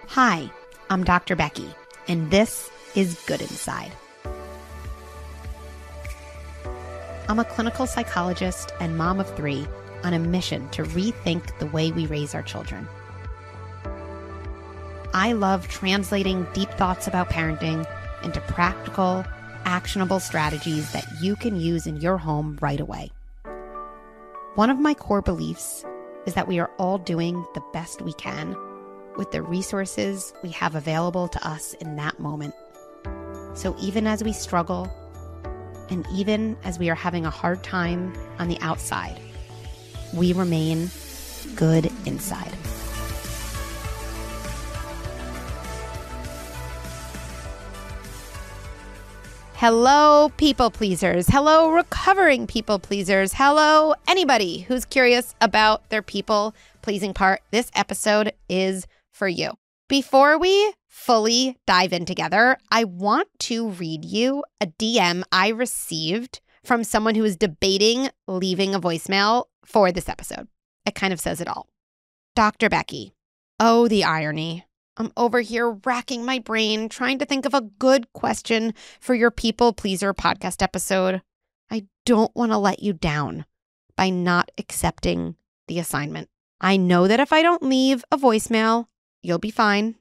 Hi, I'm Dr. Becky, and this is Good Inside. I'm a clinical psychologist and mom of 3 on a mission to rethink the way we raise our children. I love translating deep thoughts about parenting into practical, actionable strategies that you can use in your home right away. One of my core beliefs is that we are all doing the best we can with the resources we have available to us in that moment. So even as we struggle, and even as we are having a hard time on the outside, we remain good inside. Hello, people pleasers. Hello, recovering people pleasers. Hello, anybody who's curious about their people pleasing part. This episode is for you. Before we fully dive in together, I want to read you a DM I received from someone who is debating leaving a voicemail for this episode. It kind of says it all. Dr. Becky, oh, the irony. I'm over here racking my brain trying to think of a good question for your people pleaser podcast episode. I don't want to let you down by not accepting the assignment. I know that if I don't leave a voicemail, you'll be fine.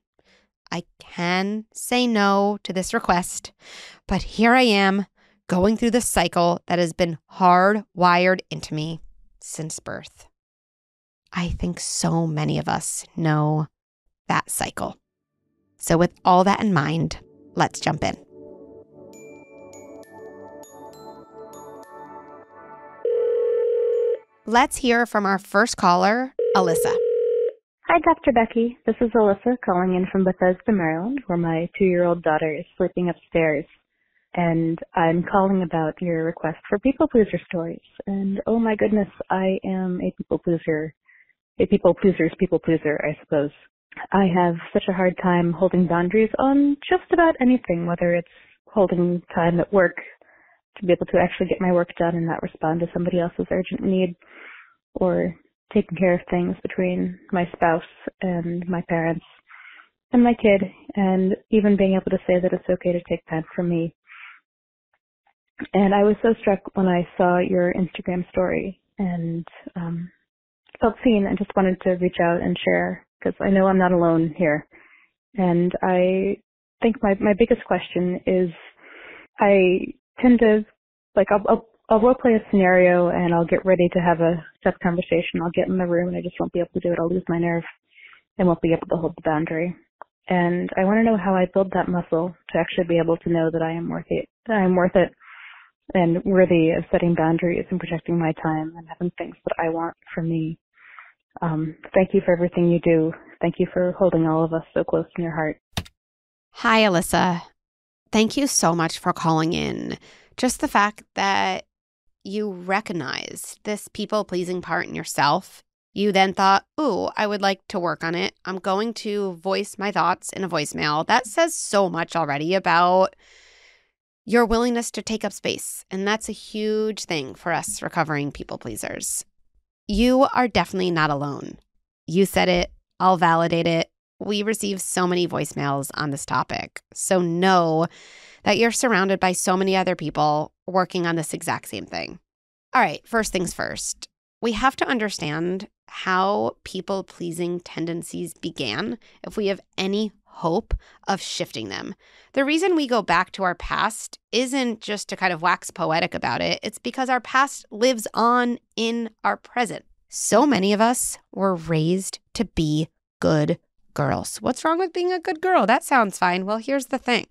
I can say no to this request, but here I am going through the cycle that has been hardwired into me since birth. I think so many of us know that cycle. So with all that in mind, let's jump in. Let's hear from our first caller, Alyssa. Hi, Dr. Becky. This is Alyssa calling in from Bethesda, Maryland, where my 2-year-old daughter is sleeping upstairs. And I'm calling about your request for people pleaser stories. And oh my goodness, I am a people pleaser. A people pleaser's people pleaser, I suppose. I have such a hard time holding boundaries on just about anything, whether it's holding time at work to be able to actually get my work done and not respond to somebody else's urgent need, or taking care of things between my spouse and my parents and my kid, and even being able to say that it's okay to take time for me. And I was so struck when I saw your Instagram story and felt seen and just wanted to reach out and share, because I know I'm not alone here. And I think my biggest question is, I tend to, I'll role play a scenario and I'll get ready to have a tough conversation. I'll get in the room and I just won't be able to do it. I'll lose my nerve and won't be able to hold the boundary. And I want to know how I build that muscle to actually be able to know that I am worth it, and worthy of setting boundaries and protecting my time and having things that I want for me. Thank you for everything you do. Thank you for holding all of us so close in your heart. Hi, Alyssa. Thank you so much for calling in. Just the fact that you recognize this people-pleasing part in yourself, you then thought, ooh, I would like to work on it. I'm going to voice my thoughts in a voicemail. That says so much already about your willingness to take up space. And that's a huge thing for us recovering people-pleasers. You are definitely not alone. You said it. I'll validate it. We receive so many voicemails on this topic. So know that you're surrounded by so many other people working on this exact same thing. All right, first things first. We have to understand how people-pleasing tendencies began if we have any hope of shifting them. The reason we go back to our past isn't just to kind of wax poetic about it. It's because our past lives on in our present. So many of us were raised to be good girls. What's wrong with being a good girl? That sounds fine. Well, here's the thing.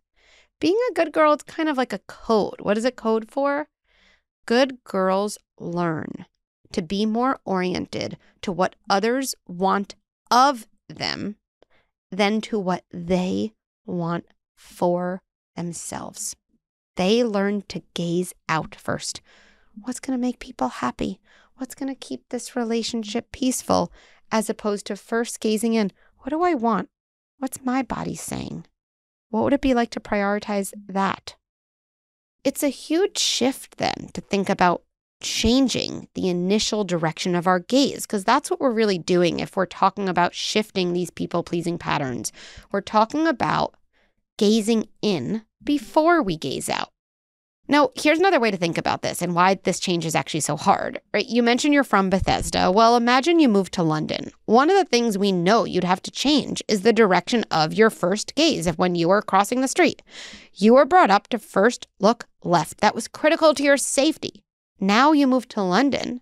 Being a good girl, it's kind of like a code. What is it code for? Good girls learn to be more oriented to what others want of them than to what they want for themselves. They learn to gaze out first. What's going to make people happy? What's going to keep this relationship peaceful? As opposed to first gazing in, what do I want? What's my body saying? What would it be like to prioritize that? It's a huge shift then to think about changing the initial direction of our gaze, because that's what we're really doing if we're talking about shifting these people-pleasing patterns. We're talking about gazing in before we gaze out. Now, here's another way to think about this and why this change is actually so hard, right? You mentioned you're from Bethesda. Well, imagine you moved to London. One of the things we know you'd have to change is the direction of your first gaze. If when you were crossing the street, you were brought up to first look left. That was critical to your safety. Now you move to London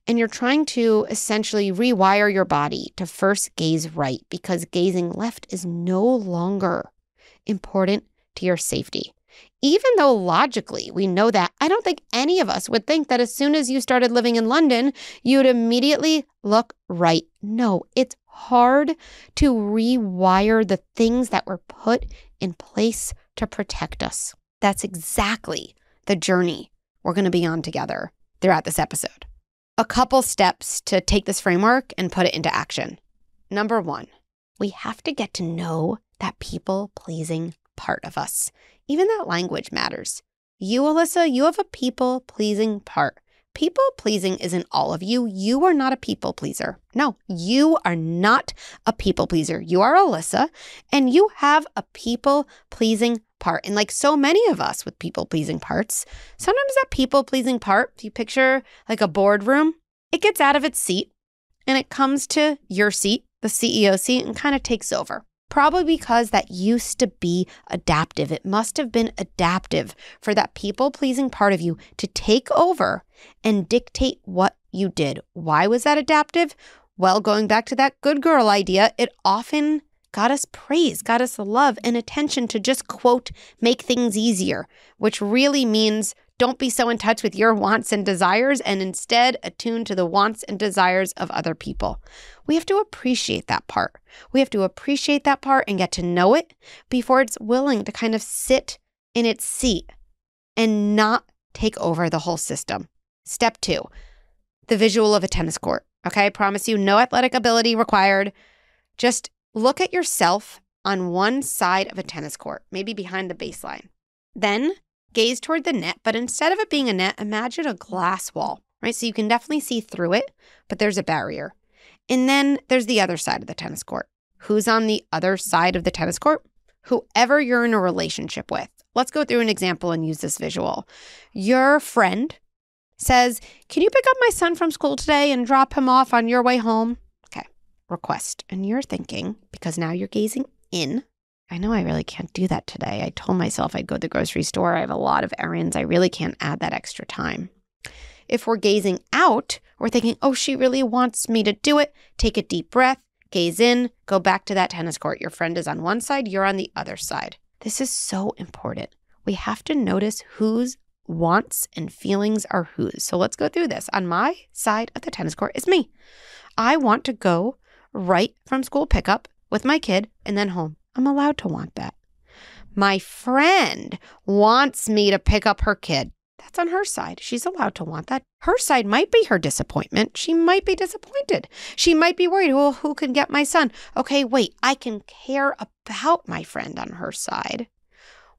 and you're trying to essentially rewire your body to first gaze right because gazing left is no longer important to your safety. Even though logically we know that, I don't think any of us would think that as soon as you started living in London, you'd immediately look right. No, it's hard to rewire the things that were put in place to protect us. That's exactly the journey we're going to be on together throughout this episode. A couple steps to take this framework and put it into action. Number one, we have to get to know that people-pleasing part of us. Even that language matters. You, Alyssa, you have a people-pleasing part. People-pleasing isn't all of you. You are not a people pleaser. No, you are not a people pleaser. You are Alyssa, and you have a people-pleasing part. And like so many of us with people-pleasing parts, sometimes that people-pleasing part, if you picture like a boardroom, it gets out of its seat and it comes to your seat, the CEO seat, and kind of takes over. Probably because that used to be adaptive. It must have been adaptive for that people-pleasing part of you to take over and dictate what you did. Why was that adaptive? Well, going back to that good girl idea, it often got us praise, got us love and attention to just, quote, make things easier, which really means don't be so in touch with your wants and desires and instead attune to the wants and desires of other people. We have to appreciate that part. We have to appreciate that part and get to know it before it's willing to kind of sit in its seat and not take over the whole system. Step 2, the visual of a tennis court. Okay, I promise you, no athletic ability required. Just look at yourself on one side of a tennis court, maybe behind the baseline. Then gaze toward the net, but instead of it being a net, imagine a glass wall, right? So you can definitely see through it, but there's a barrier. And then there's the other side of the tennis court. Who's on the other side of the tennis court? Whoever you're in a relationship with. Let's go through an example and use this visual. Your friend says, can you pick up my son from school today and drop him off on your way home? Okay, request. And you're thinking, because now you're gazing in, I know I really can't do that today. I told myself I'd go to the grocery store. I have a lot of errands. I really can't add that extra time. If we're gazing out, we're thinking, oh, she really wants me to do it. Take a deep breath, gaze in, go back to that tennis court. Your friend is on one side, you're on the other side. This is so important. We have to notice whose wants and feelings are whose. So let's go through this. On my side of the tennis court is me. I want to go right from school pickup with my kid and then home. I'm allowed to want that. My friend wants me to pick up her kid. That's on her side. She's allowed to want that. Her side might be her disappointment. She might be disappointed. She might be worried, well, who can get my son? Okay, wait, I can care about my friend on her side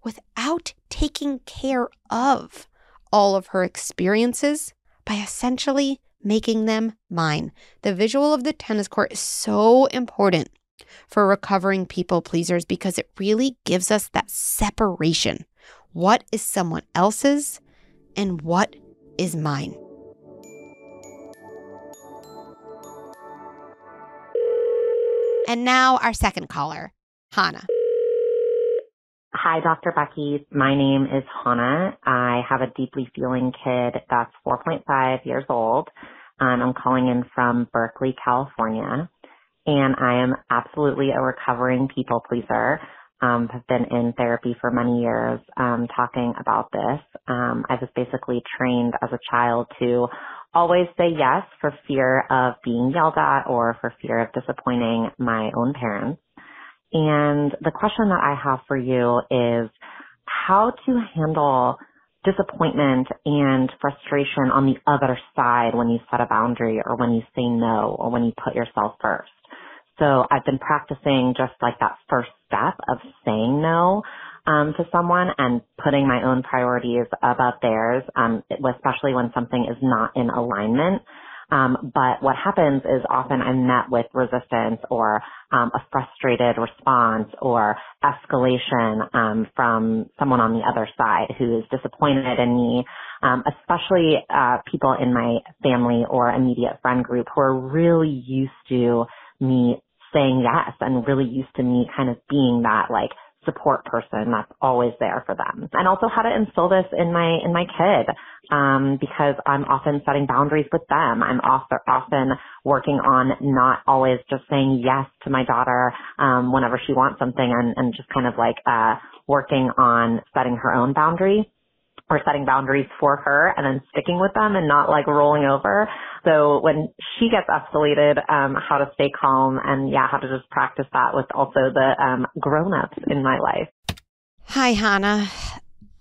without taking care of all of her experiences by essentially making them mine. The visual of the tennis court is so important for recovering people pleasers because it really gives us that separation. What is someone else's and what is mine? And now our second caller, Hana. Hi, Dr. Becky. My name is Hana. I have a deeply feeling kid that's 4.5 years old. I'm calling in from Berkeley, California. And I am absolutely a recovering people pleaser. Have been in therapy for many years talking about this. I was basically trained as a child to always say yes for fear of being yelled at or for fear of disappointing my own parents. And the question that I have for you is how to handle disappointment and frustration on the other side when you set a boundary or when you say no or when you put yourself first. So I've been practicing just like that first step of saying no. to someone and putting my own priorities above theirs, especially when something is not in alignment. But what happens is often I'm met with resistance or a frustrated response or escalation from someone on the other side who is disappointed in me, especially people in my family or immediate friend group who are really used to me saying yes and really used to me kind of being that like support person that's always there for them. And also how to instill this in my kid, because I'm often setting boundaries with them. I'm often working on not always just saying yes to my daughter, whenever she wants something and just kind of like, working on setting her own boundary or setting boundaries for her and then sticking with them and not like rolling over. So when she gets escalated, how to stay calm and how to just practice that with also the grown-ups in my life. Hi, Hana.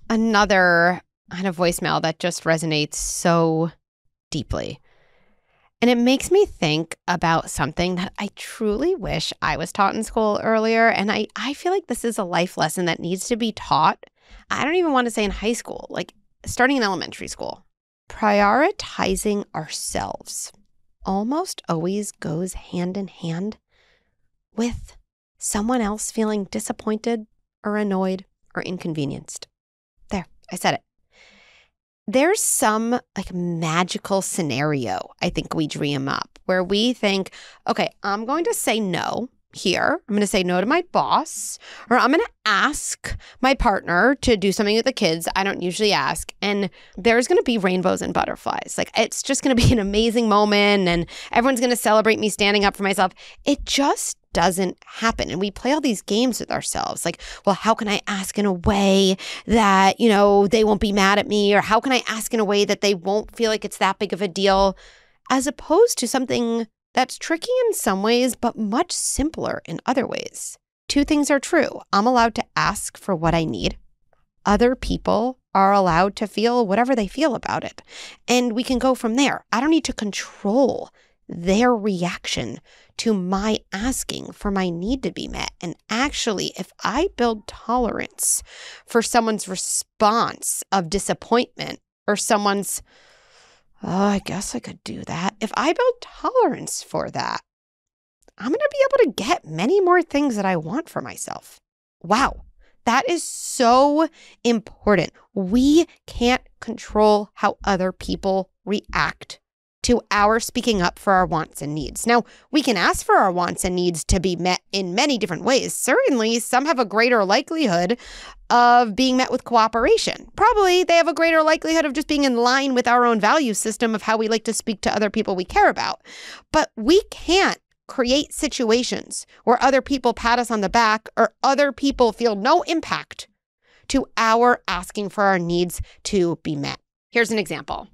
Another kind of voicemail that just resonates so deeply. And it makes me think about something that I truly wish I was taught in school earlier. And I feel like this is a life lesson that needs to be taught. I don't even want to say in high school, like starting in elementary school. Prioritizing ourselves almost always goes hand in hand with someone else feeling disappointed or annoyed or inconvenienced. There, I said it. There's some like magical scenario I think we dream up where we think, okay, I'm going to say no here. I'm going to say no to my boss, or I'm going to ask my partner to do something with the kids I don't usually ask. And there's going to be rainbows and butterflies. Like it's just going to be an amazing moment and everyone's going to celebrate me standing up for myself. It just doesn't happen. And we play all these games with ourselves. Like, well, how can I ask in a way that, they won't be mad at me? Or how can I ask in a way that they won't feel like it's that big of a deal? As opposed to something that's tricky in some ways, but much simpler in other ways. Two things are true. I'm allowed to ask for what I need. Other people are allowed to feel whatever they feel about it. And we can go from there. I don't need to control their reaction to my asking for my need to be met. And actually, if I build tolerance for someone's response of disappointment or someone's, oh, I guess I could do that. If I build tolerance for that, I'm going to be able to get many more things that I want for myself. Wow, that is so important. We can't control how other people react to our speaking up for our wants and needs. Now, we can ask for our wants and needs to be met in many different ways. Certainly, some have a greater likelihood of being met with cooperation. Probably they have a greater likelihood of just being in line with our own value system of how we like to speak to other people we care about. But we can't create situations where other people pat us on the back or other people feel no impact to our asking for our needs to be met. Here's an example.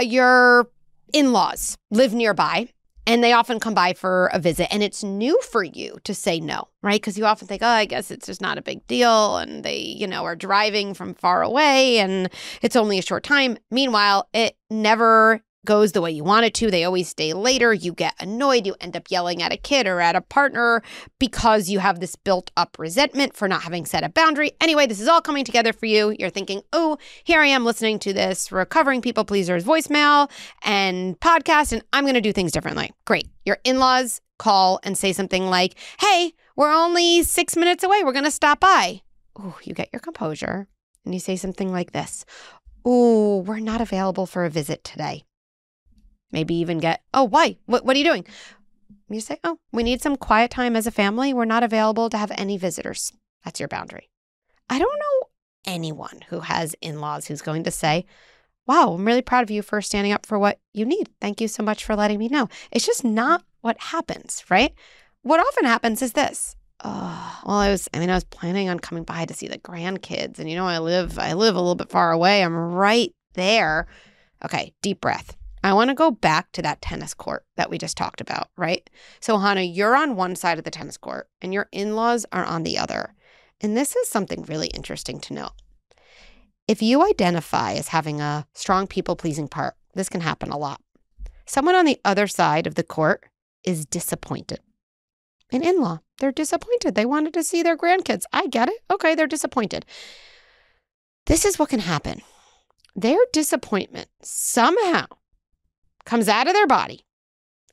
Your in-laws live nearby and they often come by for a visit and it's new for you to say no, right? Because you often think, oh, I guess it's just not a big deal. And they, are driving from far away and it's only a short time. Meanwhile, it never goes the way you want it to. They always stay later. You get annoyed. You end up yelling at a kid or at a partner because you have this built up resentment for not having set a boundary. Anyway, this is all coming together for you. You're thinking, oh, here I am listening to this recovering people pleasers voicemail and podcast, and I'm going to do things differently. Great. Your in-laws call and say something like, hey, we're only 6 minutes away. We're going to stop by. Ooh, you get your composure and you say something like this. Ooh, we're not available for a visit today. Maybe even get, oh, why? What are you doing? You say, oh, we need some quiet time as a family. We're not available to have any visitors. That's your boundary. I don't know anyone who has in-laws who's going to say, wow, I'm really proud of you for standing up for what you need. Thank you so much for letting me know. It's just not what happens, right? What often happens is this. Oh, well, I was planning on coming by to see the grandkids. And I live a little bit far away. I'm right there. Okay, deep breath. I want to go back to that tennis court that we just talked about, right? So, Hana, you're on one side of the tennis court and your in-laws are on the other. And this is something really interesting to note. If you identify as having a strong people-pleasing part, this can happen a lot. Someone on the other side of the court is disappointed. An in-law. They're disappointed. They wanted to see their grandkids. I get it. Okay, they're disappointed. This is what can happen. Their disappointment somehow comes out of their body.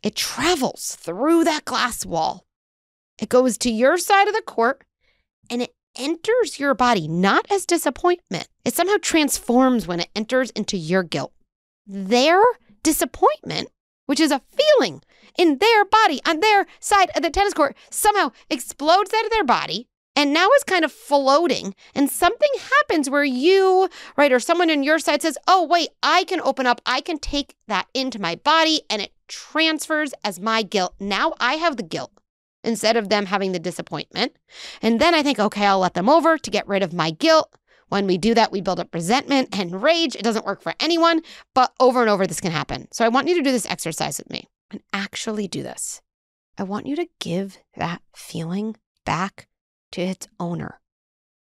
It travels through that glass wall. It goes to your side of the court and it enters your body, not as disappointment. It somehow transforms when it enters into your guilt. Their disappointment, which is a feeling in their body on their side of the tennis court, somehow explodes out of their body and now is kind of floating. And something happens where you, right, or someone on your side says, oh, wait, I can open up. I can take that into my body and it transfers as my guilt. Now I have the guilt instead of them having the disappointment. And then I think, okay, I'll let them over to get rid of my guilt. When we do that, we build up resentment and rage. It doesn't work for anyone, but over and over, this can happen. So I want you to do this exercise with me and actually do this. I want you to give that feeling back to its owner.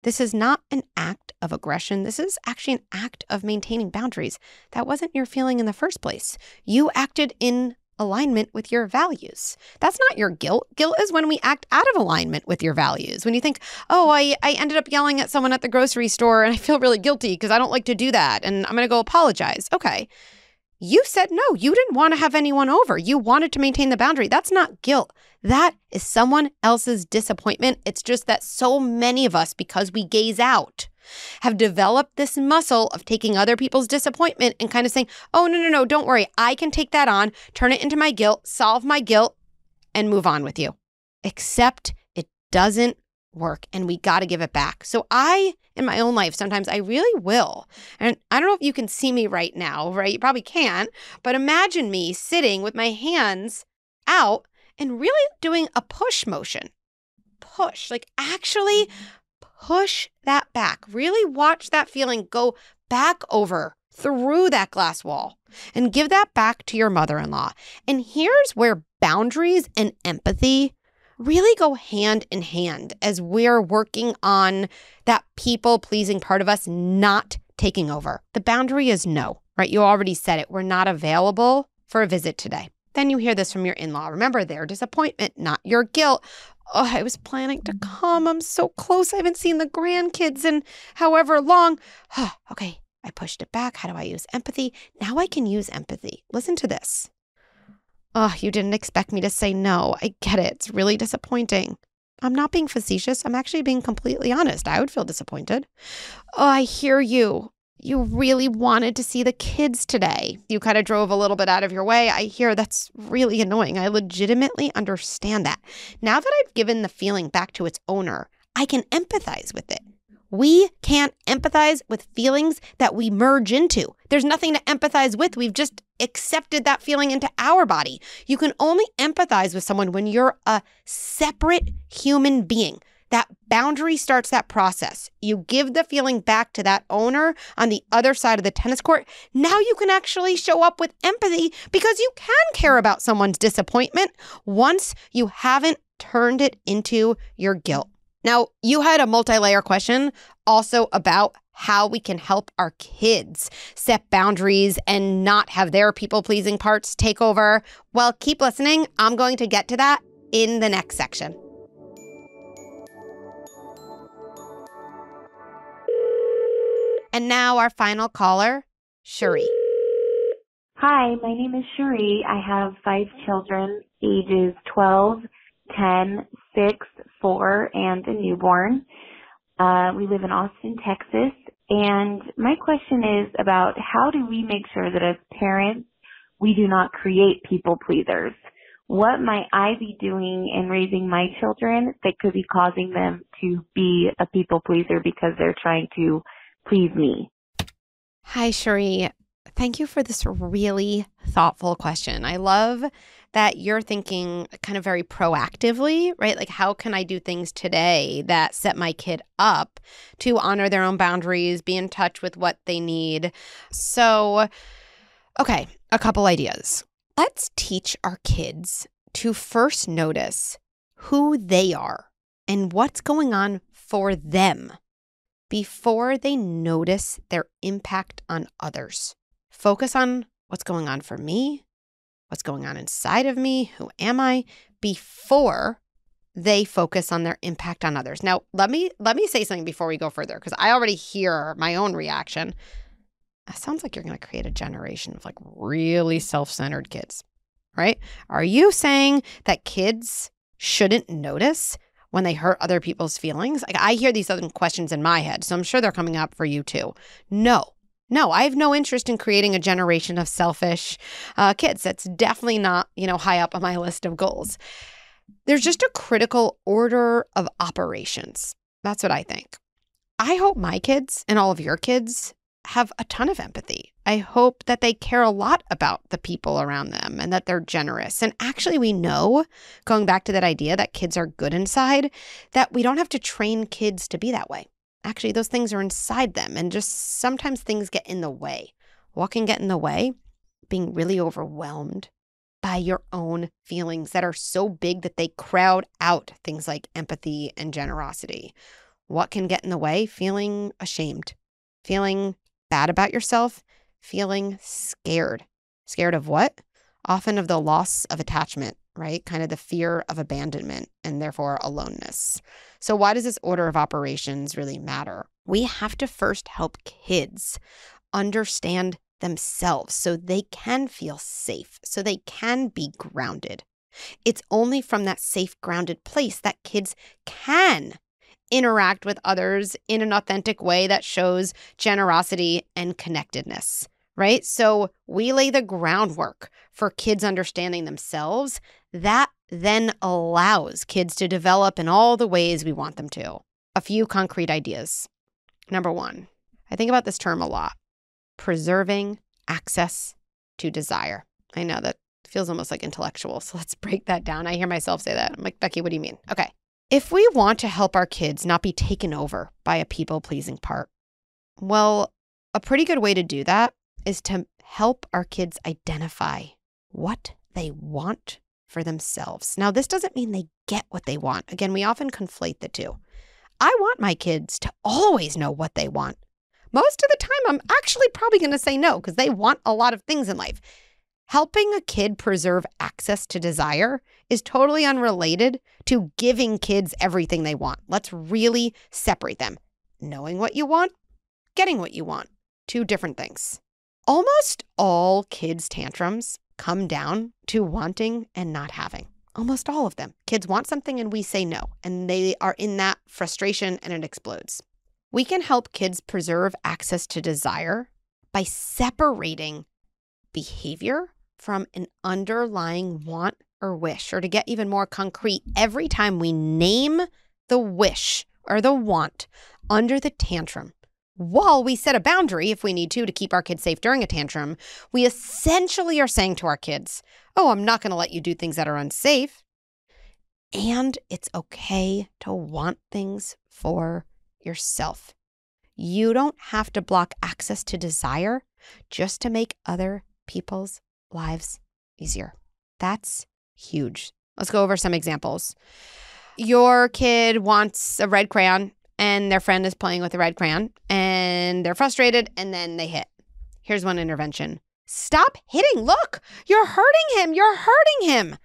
This is not an act of aggression. This is actually an act of maintaining boundaries. That wasn't your feeling in the first place. You acted in alignment with your values. That's not your guilt. Guilt is when we act out of alignment with your values. When you think, oh, I ended up yelling at someone at the grocery store and I feel really guilty because I don't like to do that and I'm going to go apologize. Okay. You said no. You didn't want to have anyone over. You wanted to maintain the boundary. That's not guilt. That is someone else's disappointment. It's just that so many of us, because we gaze out, have developed this muscle of taking other people's disappointment and kind of saying, oh, no, don't worry. I can take that on, turn it into my guilt, solve my guilt, and move on with you. Except it doesn't work and we got to give it back. So in my own life, sometimes I really will. And I don't know if you can see me right now, right? You probably can't, but imagine me sitting with my hands out and really doing a push motion. Push, like actually push that back. Really watch that feeling go back over through that glass wall and give that back to your mother-in-law. And here's where boundaries and empathy really go hand in hand as we're working on that people-pleasing part of us not taking over. The boundary is no, right? You already said it. We're not available for a visit today. Then you hear this from your in-law. Remember, their disappointment, not your guilt. Oh, I was planning to come. I'm so close. I haven't seen the grandkids in however long. Okay, I pushed it back. How do I use empathy? Now I can use empathy. Listen to this. Oh, you didn't expect me to say no. I get it. It's really disappointing. I'm not being facetious. I'm actually being completely honest. I would feel disappointed. Oh, I hear you. You really wanted to see the kids today. You kind of drove a little bit out of your way. I hear that's really annoying. I legitimately understand that. Now that I've given the feeling back to its owner, I can empathize with it. We can't empathize with feelings that we merge into. There's nothing to empathize with. We've just accepted that feeling into our body. You can only empathize with someone when you're a separate human being. That boundary starts that process. You give the feeling back to that owner on the other side of the tennis court. Now you can actually show up with empathy because you can care about someone's disappointment once you haven't turned it into your guilt. Now, you had a multi-layer question also about how we can help our kids set boundaries and not have their people-pleasing parts take over. Well, keep listening. I'm going to get to that in the next section. And now our final caller, Shuri. Hi, my name is Shuri. I have 5 children, ages 12, 10, 6, 4, and a newborn. We live in Austin, Texas. And my question is about how do we make sure that as parents, we do not create people pleasers? What might I be doing in raising my children that could be causing them to be a people pleaser because they're trying to please me? Hi, Shuri. Thank you for this really thoughtful question. I love that you're thinking kind of very proactively, right? Like, how can I do things today that set my kid up to honor their own boundaries, be in touch with what they need? So, okay, a couple ideas. Let's teach our kids to first notice who they are and what's going on for them before they notice their impact on others. Focus on what's going on for me, what's going on inside of me, who am I, before they focus on their impact on others. Now, let me say something before we go further, because I already hear my own reaction. It sounds like you're going to create a generation of like really self-centered kids, right? Are you saying that kids shouldn't notice when they hurt other people's feelings? Like, I hear these other questions in my head, so I'm sure they're coming up for you too. No, I have no interest in creating a generation of selfish kids. That's definitely not, high up on my list of goals. There's just a critical order of operations. That's what I think. I hope my kids and all of your kids have a ton of empathy. I hope that they care a lot about the people around them and that they're generous. And actually, we know, going back to that idea that kids are good inside, that we don't have to train kids to be that way. Actually, those things are inside them, and just sometimes things get in the way. What can get in the way? Being really overwhelmed by your own feelings that are so big that they crowd out things like empathy and generosity. What can get in the way? Feeling ashamed, feeling bad about yourself, feeling scared. Scared of what? Often of the loss of attachment, right? Kind of the fear of abandonment and therefore aloneness. So why does this order of operations really matter? We have to first help kids understand themselves so they can feel safe, so they can be grounded. It's only from that safe, grounded place that kids can interact with others in an authentic way that shows generosity and connectedness, right? So we lay the groundwork for kids understanding themselves. That then allows kids to develop in all the ways we want them to. A few concrete ideas. Number one, I think about this term a lot: preserving access to desire. I know that feels almost like intellectual, so let's break that down. I hear myself say that. I'm like, Becky, what do you mean? Okay. If we want to help our kids not be taken over by a people-pleasing part, well, a pretty good way to do that is to help our kids identify what they want for themselves. Now, this doesn't mean they get what they want. Again, we often conflate the two. I want my kids to always know what they want. Most of the time, I'm actually probably going to say no because they want a lot of things in life. Helping a kid preserve access to desire is totally unrelated to giving kids everything they want. Let's really separate them. Knowing what you want, getting what you want. Two different things. Almost all kids' tantrums come down to wanting and not having. Almost all of them. Kids want something and we say no, and they are in that frustration and it explodes. We can help kids preserve access to desire by separating behavior from an underlying want or wish. Or to get even more concrete, every time we name the wish or the want under the tantrum, while we set a boundary if we need to keep our kids safe during a tantrum, we essentially are saying to our kids, oh, I'm not going to let you do things that are unsafe. And it's okay to want things for yourself. You don't have to block access to desire just to make other people's lives easier. That's huge. Let's go over some examples. Your kid wants a red crayon and their friend is playing with a red crayon and they're frustrated and then they hit. Here's one intervention. Stop hitting. Look, you're hurting him. You're hurting him.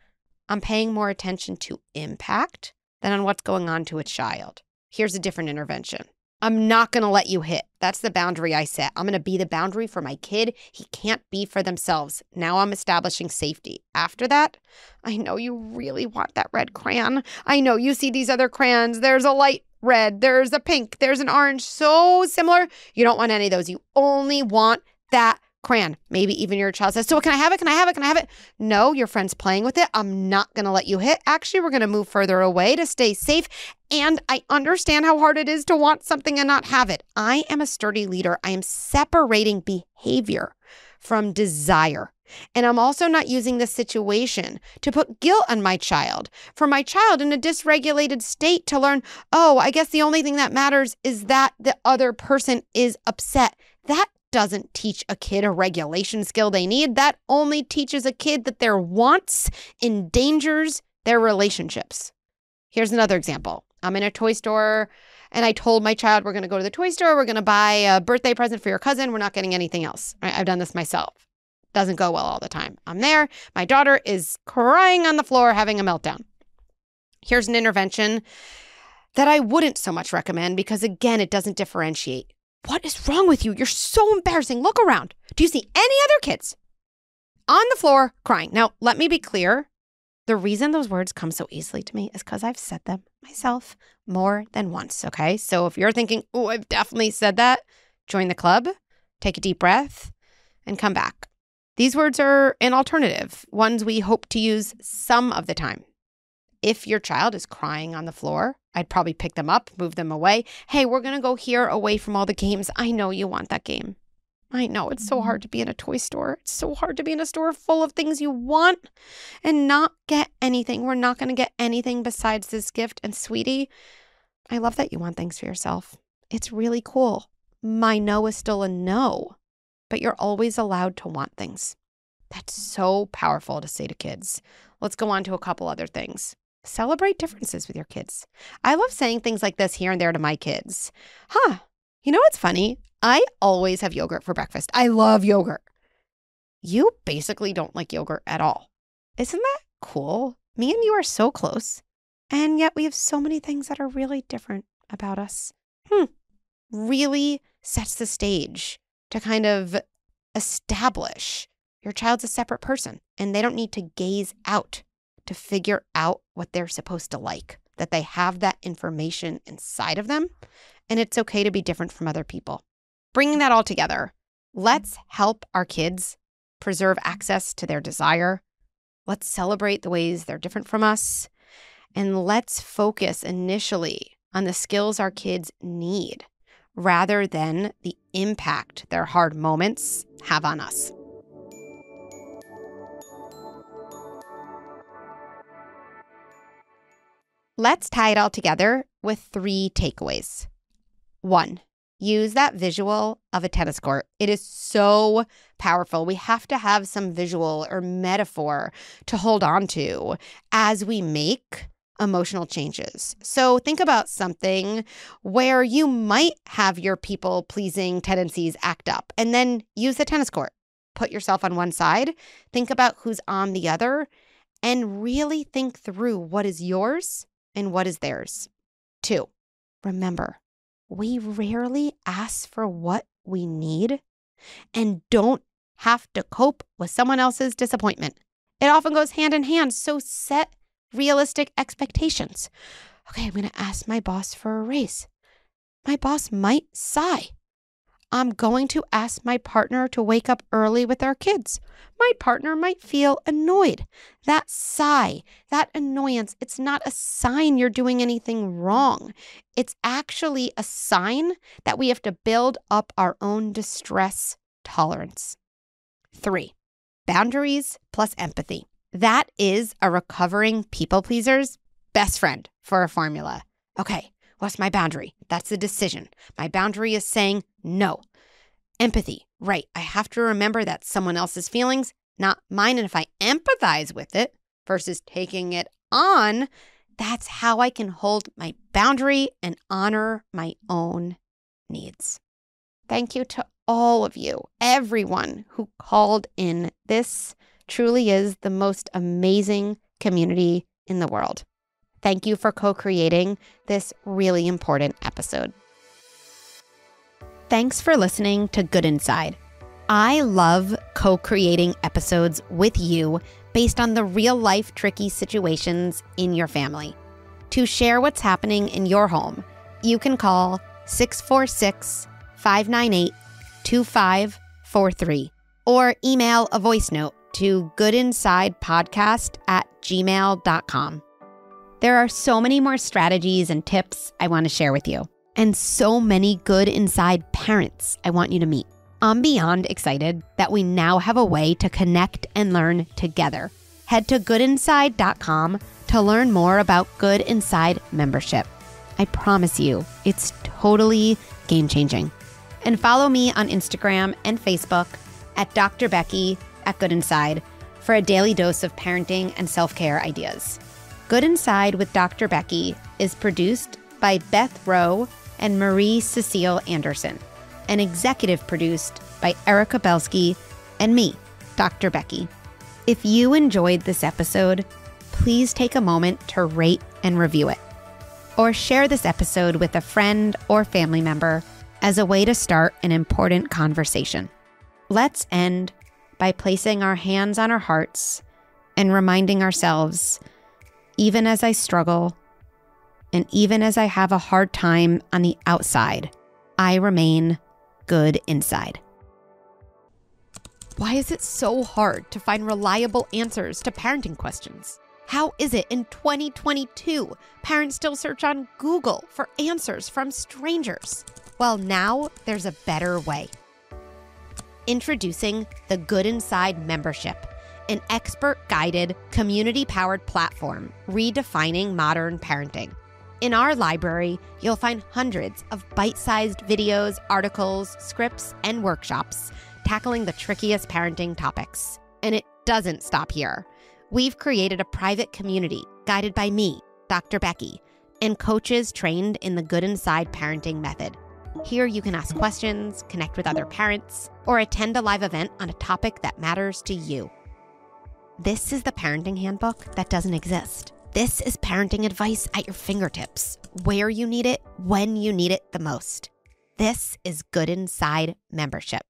I'm paying more attention to impact than on what's going on to a child. Here's a different intervention. I'm not going to let you hit. That's the boundary I set. I'm going to be the boundary for my kid. He can't be for themselves. Now I'm establishing safety. After that, I know you really want that red crayon. I know you see these other crayons. There's a light red. There's a pink. There's an orange. So similar. You don't want any of those. You only want that crayon. Maybe even your child says, so can I have it? Can I have it? Can I have it? No, your friend's playing with it. I'm not going to let you hit. Actually, we're going to move further away to stay safe. And I understand how hard it is to want something and not have it. I am a sturdy leader. I am separating behavior from desire. And I'm also not using this situation to put guilt on my child. For my child in a dysregulated state to learn, oh, I guess the only thing that matters is that the other person is upset. That doesn't teach a kid a regulation skill they need. That only teaches a kid that their wants endangers their relationships. Here's another example. I'm in a toy store and I told my child, we're going to go to the toy store. We're going to buy a birthday present for your cousin. We're not getting anything else. Right? I've done this myself. Doesn't go well all the time. I'm there. My daughter is crying on the floor, having a meltdown. Here's an intervention that I wouldn't so much recommend because, again, it doesn't differentiate. What is wrong with you? You're so embarrassing. Look around. Do you see any other kids on the floor crying? Now, let me be clear. The reason those words come so easily to me is because I've said them myself more than once, okay? So if you're thinking, oh, I've definitely said that, join the club, take a deep breath, and come back. These words are an alternative, ones we hope to use some of the time. If your child is crying on the floor, I'd probably pick them up, move them away. Hey, we're going to go here away from all the games. I know you want that game. I know it's so hard to be in a toy store. It's so hard to be in a store full of things you want and not get anything. We're not going to get anything besides this gift. And sweetie, I love that you want things for yourself. It's really cool. My no is still a no, but you're always allowed to want things. That's so powerful to say to kids. Let's go on to a couple other things. Celebrate differences with your kids. I love saying things like this here and there to my kids. You know what's funny? I always have yogurt for breakfast. I love yogurt. You basically don't like yogurt at all. Isn't that cool? Me and you are so close, and yet we have so many things that are really different about us. Really sets the stage to kind of establish your child's a separate person, and they don't need to gaze out to figure out what they're supposed to like, that they have that information inside of them, and it's okay to be different from other people. Bringing that all together, let's help our kids preserve access to their desire. Let's celebrate the ways they're different from us, and let's focus initially on the skills our kids need rather than the impact their hard moments have on us. Let's tie it all together with 3 takeaways. 1, use that visual of a tennis court. It is so powerful. We have to have some visual or metaphor to hold on to as we make emotional changes. So think about something where you might have your people-pleasing tendencies act up, and then use the tennis court. Put yourself on one side, think about who's on the other, and really think through what is yours and what is theirs. 2, remember, we rarely ask for what we need and don't have to cope with someone else's disappointment. It often goes hand in hand, so set realistic expectations. Okay, I'm going to ask my boss for a raise. My boss might sigh. I'm going to ask my partner to wake up early with our kids. My partner might feel annoyed. That sigh, that annoyance, it's not a sign you're doing anything wrong. It's actually a sign that we have to build up our own distress tolerance. 3, boundaries plus empathy. That is a recovering people pleaser's best friend for a formula. Okay, what's my boundary? That's the decision. My boundary is saying no. Empathy, right. I have to remember that's someone else's feelings, not mine. And if I empathize with it versus taking it on, that's how I can hold my boundary and honor my own needs. Thank you to all of you, everyone who called in. This truly is the most amazing community in the world. Thank you for co-creating this really important episode. Thanks for listening to Good Inside. I love co-creating episodes with you based on the real-life tricky situations in your family. To share what's happening in your home, you can call 646-598-2543 or email a voice note to goodinsidepodcast@gmail.com. There are so many more strategies and tips I want to share with you, and so many Good Inside parents I want you to meet. I'm beyond excited that we now have a way to connect and learn together. Head to goodinside.com to learn more about Good Inside membership. I promise you, it's totally game-changing. And follow me on Instagram and Facebook at Dr. Becky at Good Inside for a daily dose of parenting and self-care ideas. Good Inside with Dr. Becky is produced by Beth Rowe and Marie Cecile Anderson, and executive produced by Erica Belsky and me, Dr. Becky. If you enjoyed this episode, please take a moment to rate and review it. Or share this episode with a friend or family member as a way to start an important conversation. Let's end by placing our hands on our hearts and reminding ourselves, even as I struggle, and even as I have a hard time on the outside, I remain good inside. Why is it so hard to find reliable answers to parenting questions? How is it in 2022, parents still search on Google for answers from strangers? Well, now there's a better way. Introducing the Good Inside membership, an expert-guided, community-powered platform redefining modern parenting. In our library, you'll find hundreds of bite-sized videos, articles, scripts, and workshops tackling the trickiest parenting topics. And it doesn't stop here. We've created a private community guided by me, Dr. Becky, and coaches trained in the Good Inside parenting method. Here you can ask questions, connect with other parents, or attend a live event on a topic that matters to you. This is the parenting handbook that doesn't exist. This is parenting advice at your fingertips, where you need it, when you need it the most. This is Good Inside membership.